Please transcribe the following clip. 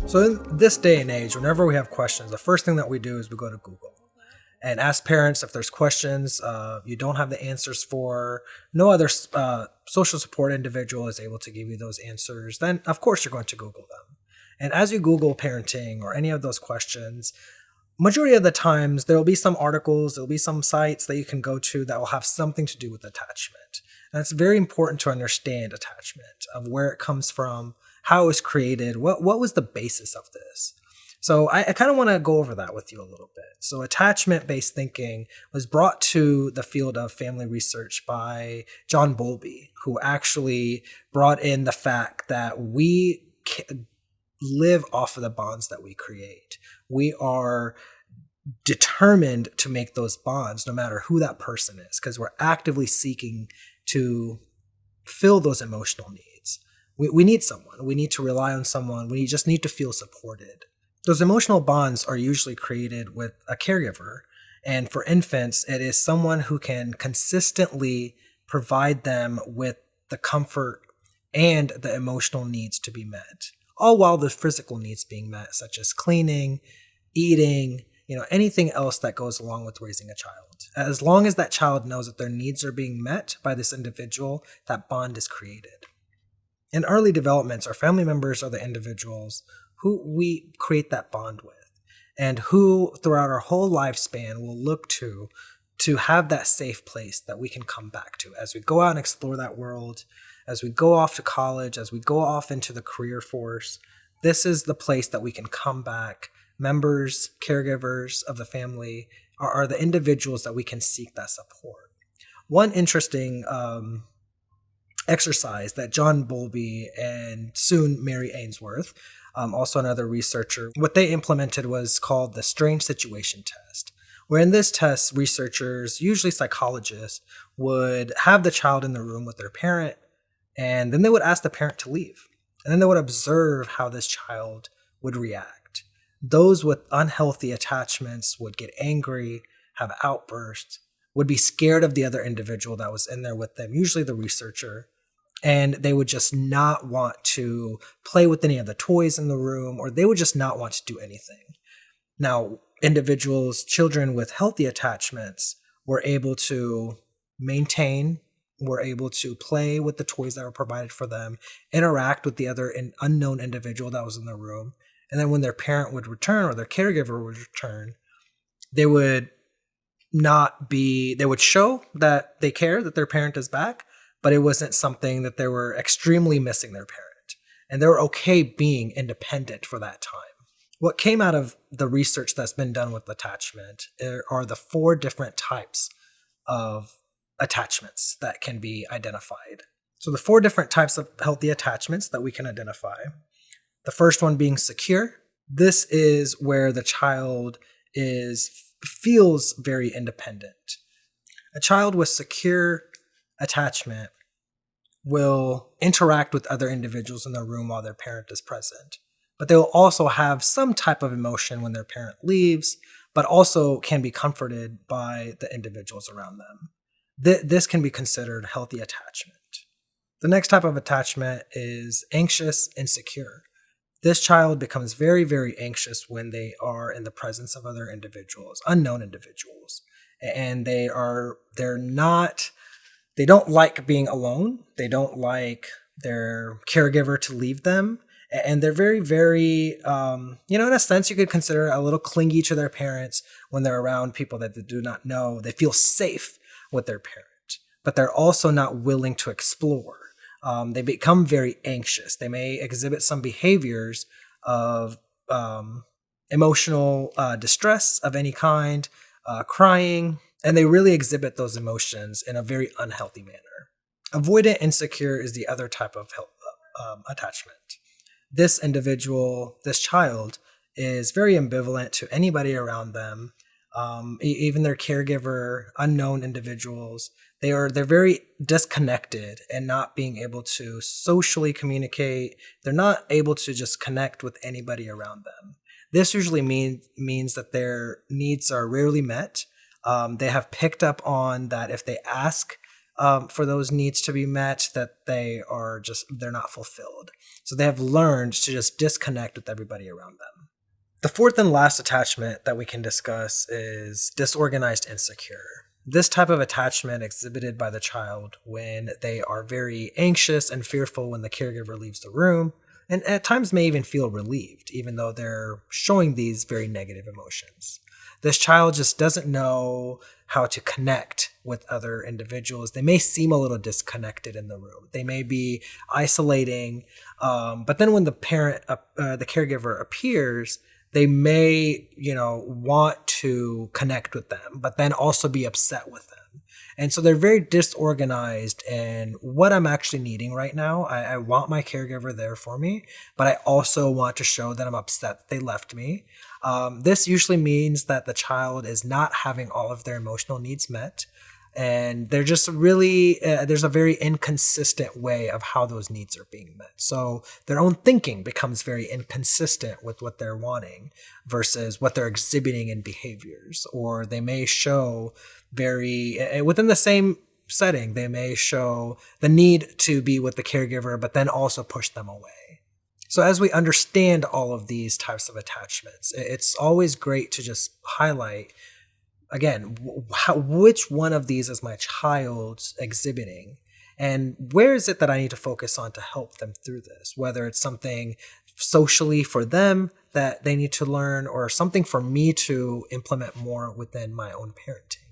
So in this day and age, whenever we have questions, the first thing that we do is we go to Google and ask parents if there's questions you don't have the answers for, no other social support individual is able to give you those answers, then of course you're going to Google them. And as you Google parenting or any of those questions, majority of the times there will be some articles, there will be some sites that you can go to that will have something to do with attachment. And it's very important to understand attachment, of where it comes from, how it was created, what was the basis of this. So I kind of want to go over that with you a little bit. So attachment-based thinking was brought to the field of family research by John Bowlby, who actually brought in the fact that we live off of the bonds that we create. We are determined to make those bonds no matter who that person is, because we're actively seeking to fill those emotional needs. We need someone. We need to rely on someone. We just need to feel supported. Those emotional bonds are usually created with a caregiver. And for infants, it is someone who can consistently provide them with the comfort and the emotional needs to be met, all while the physical needs being met, such as cleaning, eating, anything else that goes along with raising a child. As long as that child knows that their needs are being met by this individual, that bond is created. In early developments, our family members are the individuals who we create that bond with, and who throughout our whole lifespan will look to have that safe place that we can come back to as we go out and explore that world, as we go off to college, as we go off into the career force. This is the place that we can come back. Members, caregivers of the family are the individuals that we can seek that support. One interesting exercise that John Bowlby and soon Mary Ainsworth, also another researcher, what they implemented was called the strange situation test, where in this test, researchers, usually psychologists, would have the child in the room with their parent, and then they would ask the parent to leave. And then they would observe how this child would react. Those with unhealthy attachments would get angry, have outbursts, would be scared of the other individual that was in there with them, usually the researcher, and they would just not want to play with any of the toys in the room, or they would just not want to do anything. Now, individuals, children with healthy attachments were able to maintain, were able to play with the toys that were provided for them, interact with the other unknown individual that was in the room, and then when their parent would return or their caregiver would return, they would show that they care, that their parent is back, but it wasn't something that they were extremely missing their parent. And they were okay being independent for that time. What came out of the research that's been done with attachment are the 4 different types of attachments that can be identified. So the 4 different types of healthy attachments that we can identify. The first one being secure. This is where the child feels very independent. A child with secure attachment will interact with other individuals in the room while their parent is present. But they will also have some type of emotion when their parent leaves, but also can be comforted by the individuals around them. This can be considered healthy attachment. The next type of attachment is anxious, insecure. This child becomes very, very anxious when they are in the presence of other individuals, unknown individuals. And they don't like being alone. They don't like their caregiver to leave them. And they're very, very, in a sense, you could consider a little clingy to their parents when they're around people that they do not know. They feel safe with their parent, but they're also not willing to explore. They become very anxious. They may exhibit some behaviors of emotional distress of any kind, crying, and they really exhibit those emotions in a very unhealthy manner. Avoidant insecure is the other type of attachment. This individual, this child, is very ambivalent to anybody around them, even their caregiver, unknown individuals. They're very disconnected and not being able to socially communicate. They're not able to just connect with anybody around them. This usually means that their needs are rarely met. They have picked up on that if they ask for those needs to be met, that they're not fulfilled. So they have learned to just disconnect with everybody around them. The fourth and last attachment that we can discuss is disorganized insecure. This type of attachment exhibited by the child when they are very anxious and fearful when the caregiver leaves the room, and at times may even feel relieved, even though they're showing these very negative emotions. This child just doesn't know how to connect with other individuals. They may seem a little disconnected in the room. They may be isolating, but then when the caregiver appears, they may, want to connect with them, but then also be upset with them. And so they're very disorganized in what I'm actually needing right now. I want my caregiver there for me, but I also want to show that I'm upset that they left me. This usually means that the child is not having all of their emotional needs met. And they're just really, there's a very inconsistent way of how those needs are being met. So their own thinking becomes very inconsistent with what they're wanting versus what they're exhibiting in behaviors. Or they may show within the same setting, they may show the need to be with the caregiver, but then also push them away. So as we understand all of these types of attachments, it's always great to just highlight, again, which one of these is my child exhibiting? And where is it that I need to focus on to help them through this? Whether it's something socially for them that they need to learn or something for me to implement more within my own parenting.